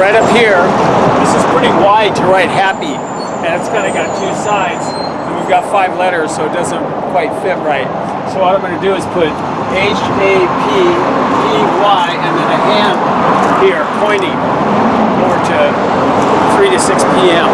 right up here, this is pretty wide to write happy, and it's kind of got two sides, and we've got 5 letters, so it doesn't quite fit right. So what I'm going to do is put H-A-P-P-Y and then a hand here pointing over to 3 to 6 p.m.